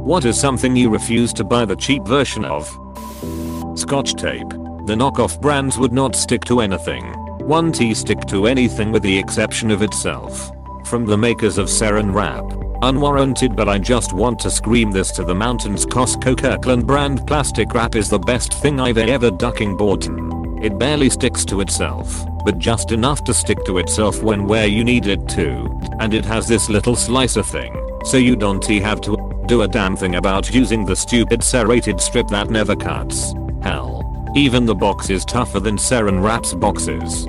What is something you refuse to buy the cheap version of? Scotch tape. The knockoff brands would not stick to anything. 1T stick to anything with the exception of itself. From the makers of Saran Wrap. Unwarranted, but I just want to scream this to the mountains. Costco Kirkland brand plastic wrap is the best thing I've ever ducking bought. It barely sticks to itself, but just enough to stick to itself when where you need it to. And it has this little slicer thing, so you don't have to do a damn thing about using the stupid serrated strip that never cuts. Hell, even the box is tougher than Saran Wrap's boxes.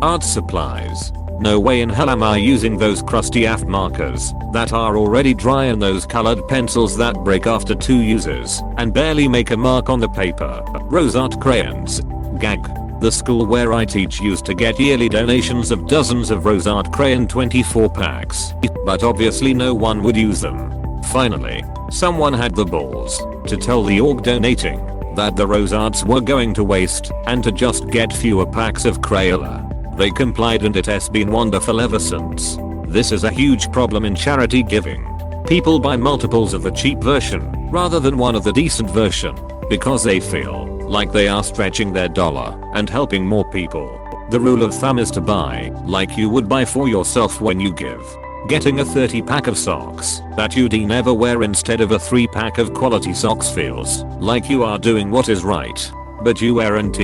Art supplies. No way in hell am I using those crusty aft markers that are already dry and those colored pencils that break after 2 uses and barely make a mark on the paper. Rose art crayons. Gag. The school where I teach used to get yearly donations of dozens of rose art crayon 24 packs, but obviously no one would use them. Finally, someone had the balls to tell the org donating that the rose arts were going to waste and to just get fewer packs of Crayola. They complied and it has been wonderful ever since. This is a huge problem in charity giving. People buy multiples of the cheap version rather than one of the decent version because they feel like they are stretching their dollar and helping more people. The rule of thumb is to buy like you would buy for yourself when you give. Getting a 30 pack of socks that you'd never wear instead of a 3 pack of quality socks feels like you are doing what is right, but you aren't.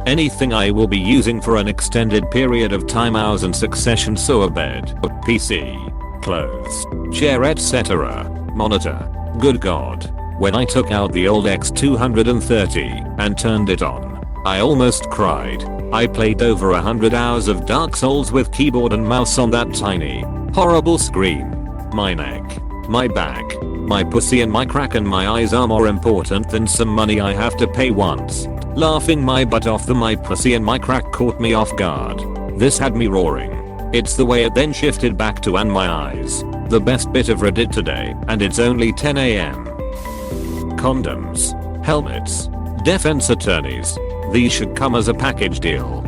Anything I will be using for an extended period of time, hours in succession, so a bed, PC, clothes, chair, etc. Monitor. Good God. When I took out the old X230 and turned it on, I almost cried. I played over 100 hours of Dark Souls with keyboard and mouse on that tiny, horrible screen. My neck, my back, my pussy and my crack and my eyes are more important than some money I have to pay once. Laughing my butt off, the my pussy and my crack caught me off guard. This had me roaring. It's the way it then shifted back to and my eyes. The best bit of Reddit today, and it's only 10 AM. Condoms. Helmets. Defense attorneys. These should come as a package deal.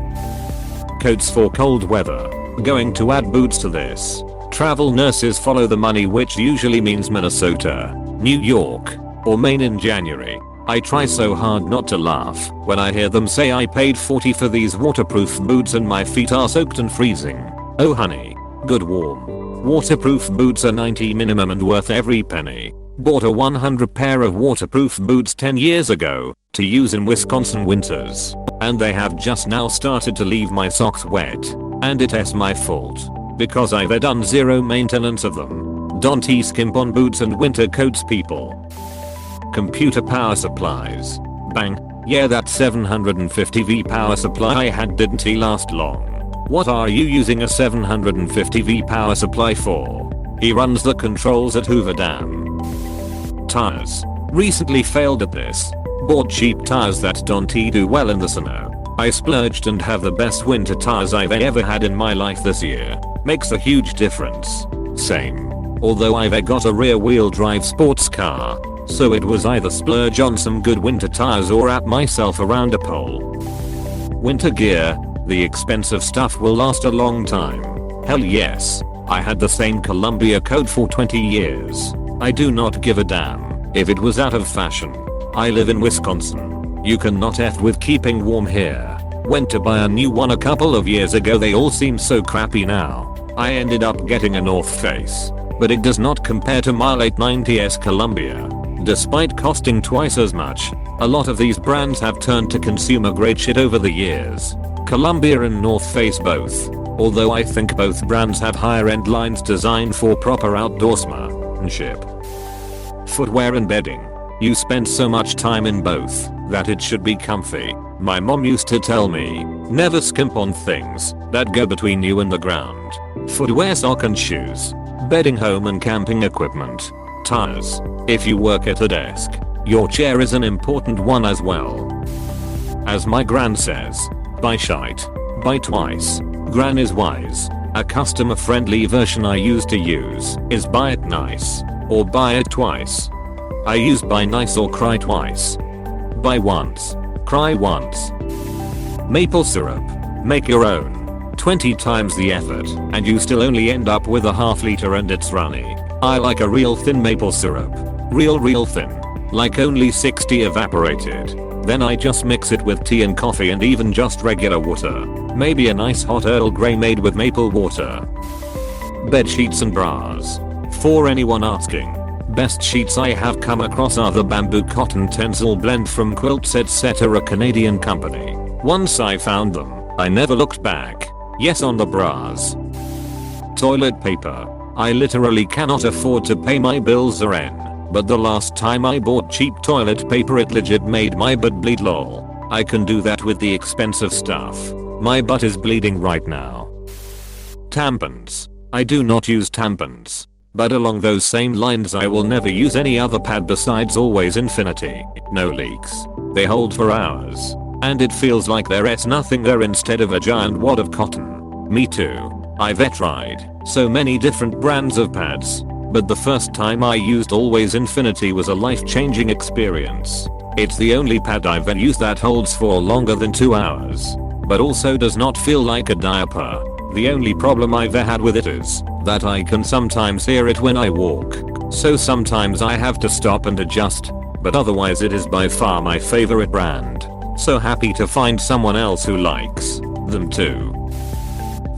Coats for cold weather. Going to add boots to this. Travel nurses follow the money, which usually means Minnesota, New York, or Maine in January. I try so hard not to laugh when I hear them say I paid $40 for these waterproof boots and my feet are soaked and freezing. Oh honey, good warm. Waterproof boots are $90 minimum and worth every penny. Bought a 100 pair of waterproof boots 10 years ago to use in Wisconsin winters, and they have just now started to leave my socks wet, and it's my fault because I've done zero maintenance of them. Don't skimp on boots and winter coats, people. Computer power supplies. Bang. Yeah, that 750V power supply I had didn't last long. What are you using a 750V power supply for? He runs the controls at Hoover Dam. Tires. Recently failed at this. Bought cheap tires that don't do well in the snow. I splurged and have the best winter tires I've ever had in my life this year. Makes a huge difference. Same. Although I've got a rear wheel drive sports car, so it was either splurge on some good winter tires or wrap myself around a pole. Winter gear. The expensive stuff will last a long time. Hell yes. I had the same Columbia coat for 20 years. I do not give a damn if it was out of fashion. I live in Wisconsin. You cannot F with keeping warm here. Went to buy a new one a couple of years ago. They all seem so crappy now. I ended up getting a North Face, but it does not compare to my late 90s Columbia. Despite costing twice as much, a lot of these brands have turned to consumer grade shit over the years. Columbia and North Face both, although I think both brands have higher end lines designed for proper outdoorsmanship. Footwear and bedding. You spend so much time in both that it should be comfy. My mom used to tell me, never skimp on things that go between you and the ground. Footwear, sock and shoes. Bedding, home and camping equipment. Tires. If you work at a desk, your chair is an important one as well. As my gran says, buy shite, buy twice. Gran is wise. A customer friendly version I used to use is buy it nice, or buy it twice. I use buy nice or cry twice. Buy once, cry once. Maple syrup. Make your own. 20 times the effort and you still only end up with a half liter and it's runny. I like a real thin maple syrup. Real thin. Like only 60 evaporated. Then I just mix it with tea and coffee and even just regular water. Maybe a nice hot Earl Grey made with maple water. Bed sheets and bras. For anyone asking, best sheets I have come across are the bamboo cotton tencel blend from Quilts Etc., a Canadian company. Once I found them, I never looked back. Yes, on the bras. Toilet paper. I literally cannot afford to pay my bills or but the last time I bought cheap toilet paper it legit made my butt bleed lol. I can do that with the expensive stuff. My butt is bleeding right now. Tampons. I do not use tampons. But along those same lines I will never use any other pad besides Always Infinity. No leaks. They hold for hours. And it feels like there's nothing there instead of a giant wad of cotton. Me too. I've tried so many different brands of pads. But the first time I used Always Infinity was a life-changing experience. It's the only pad I've ever used that holds for longer than 2 hours. But also does not feel like a diaper. The only problem I've ever had with it is that I can sometimes hear it when I walk. So sometimes I have to stop and adjust. But otherwise it is by far my favorite brand. So happy to find someone else who likes them too.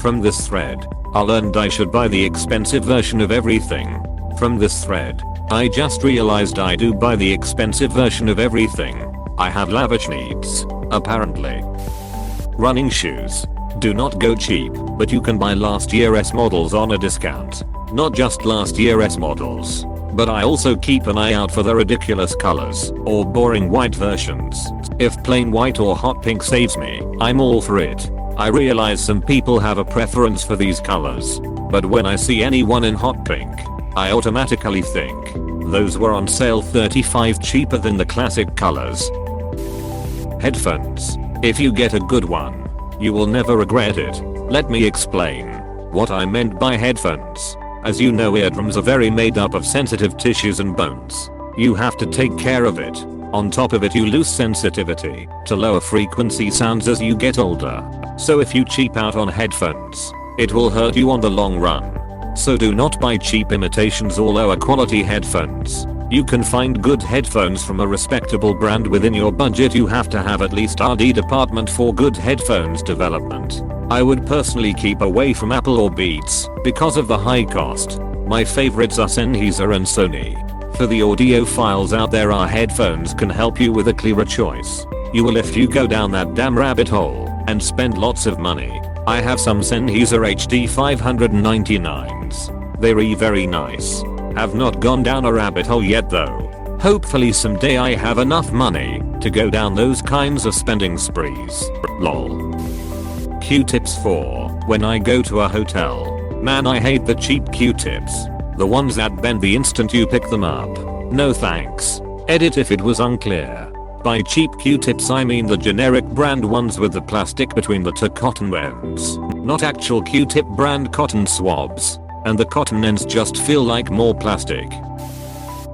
From this thread, I learned I should buy the expensive version of everything. From this thread, I just realized I do buy the expensive version of everything. I have lavish needs, apparently. Running shoes. Do not go cheap, but you can buy last year's models on a discount. Not just last year's models. But I also keep an eye out for the ridiculous colors or boring white versions. If plain white or hot pink saves me, I'm all for it. I realize some people have a preference for these colors, but when I see anyone in hot pink, I automatically think those were on sale 35 cheaper than the classic colors. Headphones. If you get a good one, you will never regret it. Let me explain what I meant by headphones. As you know, eardrums are very made up of sensitive tissues and bones. You have to take care of it. On top of it you lose sensitivity to lower frequency sounds as you get older. So if you cheap out on headphones, it will hurt you on the long run. So do not buy cheap imitations or lower quality headphones. You can find good headphones from a respectable brand within your budget. You have to have at least R&D department for good headphones development. I would personally keep away from Apple or Beats because of the high cost. My favorites are Sennheiser and Sony. For the audiophiles out there, our headphones can help you with a clearer choice. You will if you go down that damn rabbit hole and spend lots of money. I have some Sennheiser HD 599s. They're very nice. Have not gone down a rabbit hole yet though. Hopefully someday I have enough money to go down those kinds of spending sprees. Lol. Q-tips for when I go to a hotel. Man, I hate the cheap Q-tips. The ones that bend the instant you pick them up. No thanks. Edit if it was unclear. By cheap Q-tips I mean the generic brand ones with the plastic between the two cotton ends. Not actual Q-tip brand cotton swabs. And the cotton ends just feel like more plastic.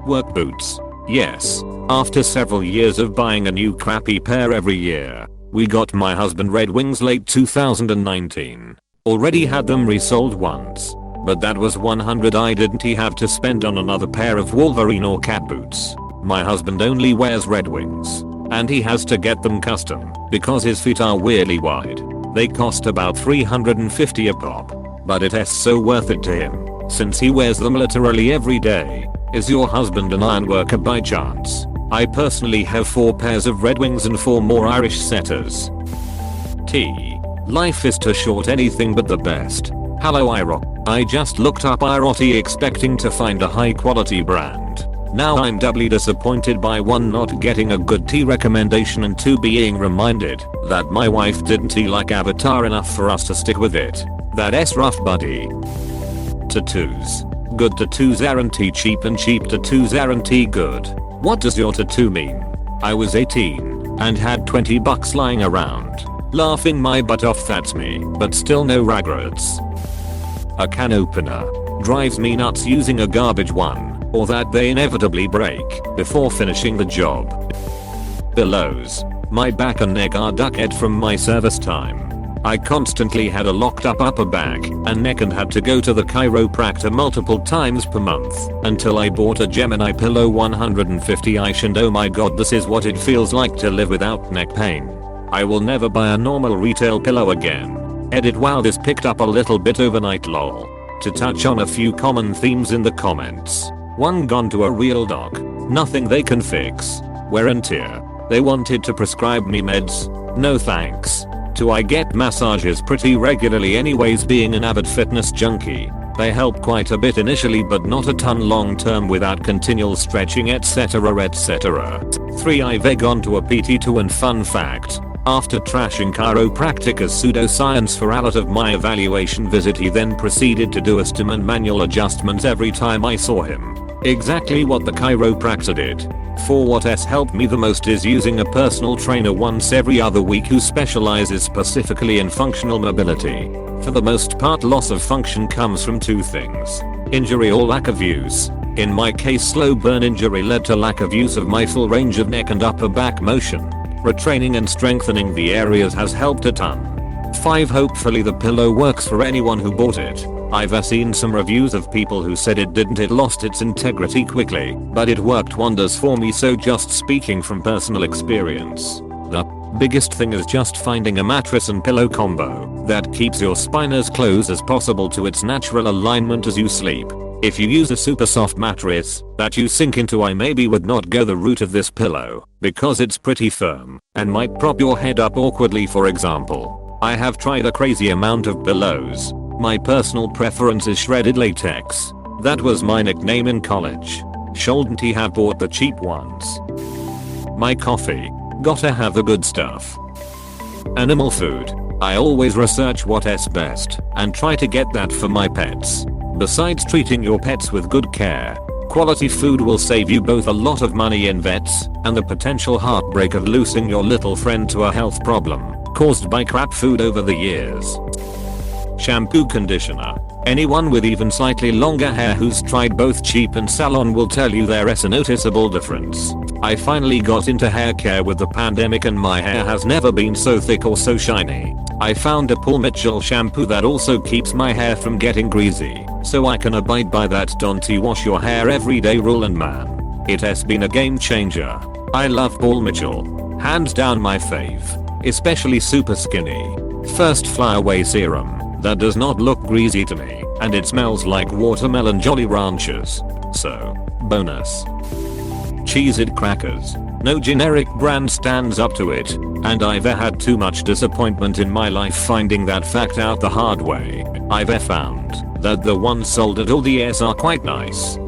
Work boots. Yes. After several years of buying a new crappy pair every year, we got my husband Red Wings late 2019. Already had them resold once. But that was 100 I didn't have to spend on another pair of Wolverine or cat boots. My husband only wears Red Wings. And he has to get them custom because his feet are weirdly wide. They cost about $350 a pop. But it's so worth it to him since he wears them literally every day. Is your husband an iron worker by chance? I personally have 4 pairs of Red Wings and 4 more Irish setters. T. Life is too short, anything but the best. Hello IROT. I just looked up IROT expecting to find a high quality brand. Now I'm doubly disappointed by 1 not getting a good tea recommendation and 2 being reminded that my wife didn't like Avatar enough for us to stick with it. That's rough buddy. Tattoos. Good tattoos aren't cheap and cheap tattoos aren't good. What does your tattoo mean? I was 18 and had $20 lying around. Laughing my butt off, that's me, but still no regrets. A can opener. Drives me nuts using a garbage one, or that they inevitably break before finishing the job. Pillows. My back and neck are ducked from my service time. I constantly had a locked up upper back and neck and had to go to the chiropractor multiple times per month until I bought a Gemini Pillow 150-ish and oh my god, this is what it feels like to live without neck pain. I will never buy a normal retail pillow again. Edit wow, this picked up a little bit overnight lol. To touch on a few common themes in the comments. 1. Gone to a real doc. Nothing they can fix. Wear and tear. They wanted to prescribe me meds. No thanks. 2. I get massages pretty regularly anyways, being an avid fitness junkie. They help quite a bit initially but not a ton long term without continual stretching etc etc. 3. I've gone to a PT2 and fun fact. After trashing chiropractic as pseudoscience for a lot of my evaluation visit, he then proceeded to do a stim and manual adjustments every time I saw him. Exactly what the chiropractor did. 4. What has helped me the most is using a personal trainer once every other week who specializes specifically in functional mobility. For the most part, loss of function comes from 2 things. Injury or lack of use. In my case, slow burn injury led to lack of use of my full range of neck and upper back motion. Retraining and strengthening the areas has helped a ton. 5. Hopefully the pillow works for anyone who bought it. I've seen some reviews of people who said it didn't, it lost its integrity quickly, but it worked wonders for me, so just speaking from personal experience. The biggest thing is just finding a mattress and pillow combo that keeps your spine as close as possible to its natural alignment as you sleep. If you use a super soft mattress that you sink into, I maybe would not go the route of this pillow because it's pretty firm and might prop your head up awkwardly, for example. I have tried a crazy amount of pillows. My personal preference is shredded latex. That was my nickname in college. Shouldn't he have bought the cheap ones? My coffee. Gotta have the good stuff. Animal food. I always research what's best and try to get that for my pets. Besides treating your pets with good care, quality food will save you both a lot of money in vets and the potential heartbreak of losing your little friend to a health problem caused by crap food over the years. Shampoo conditioner. Anyone with even slightly longer hair who's tried both cheap and salon will tell you there is a noticeable difference. I finally got into hair care with the pandemic and my hair has never been so thick or so shiny. I found a Paul Mitchell shampoo that also keeps my hair from getting greasy, so I can abide by that don't wash your hair every day rule, and man, it has been a game changer. I love Paul Mitchell. Hands down my fave. Especially super skinny. First flyaway serum that does not look greasy to me, and it smells like watermelon Jolly Ranchers. So, bonus. Cheez-It crackers. No generic brand stands up to it, and I've had too much disappointment in my life finding that fact out the hard way. I've found that the ones sold at Aldi's are quite nice.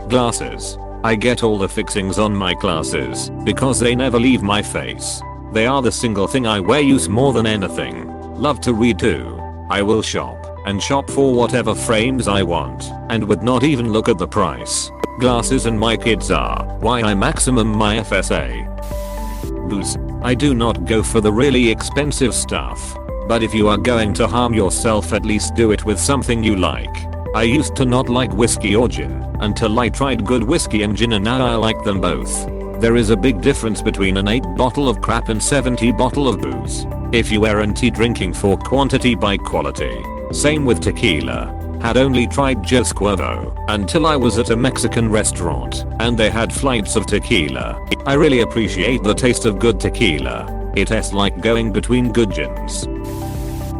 Glasses. I get all the fixings on my glasses because they never leave my face. They are the single thing I wear use more than anything. Love to read too. I will shop and shop for whatever frames I want and would not even look at the price. Glasses and my kids are why I maximum my FSA. Booze. I do not go for the really expensive stuff, but if you are going to harm yourself, at least do it with something you like. I used to not like whiskey or gin until I tried good whiskey and gin, and now I like them both. There is a big difference between an 8 bottle of crap and 70 bottle of booze. If you aren't drinking for quantity by quality. Same with tequila. Had only tried Just Cuervo until I was at a Mexican restaurant and they had flights of tequila. I really appreciate the taste of good tequila. It tastes like going between good gins.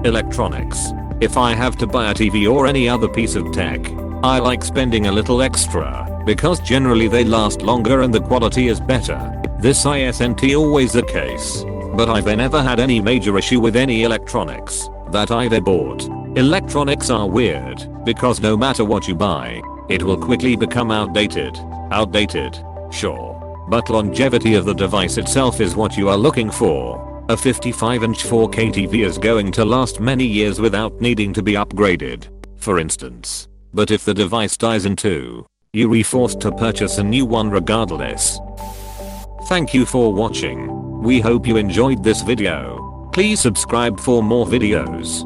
Electronics. If I have to buy a TV or any other piece of tech, I like spending a little extra because generally they last longer and the quality is better. This isn't always the case, but I've never had any major issue with any electronics that I've bought. Electronics are weird because no matter what you buy, it will quickly become outdated. Outdated, sure, but longevity of the device itself is what you are looking for. A 55-inch 4K TV is going to last many years without needing to be upgraded, for instance. But if the device dies in 2, you're forced to purchase a new one regardless. Thank you for watching. We hope you enjoyed this video. Please subscribe for more videos.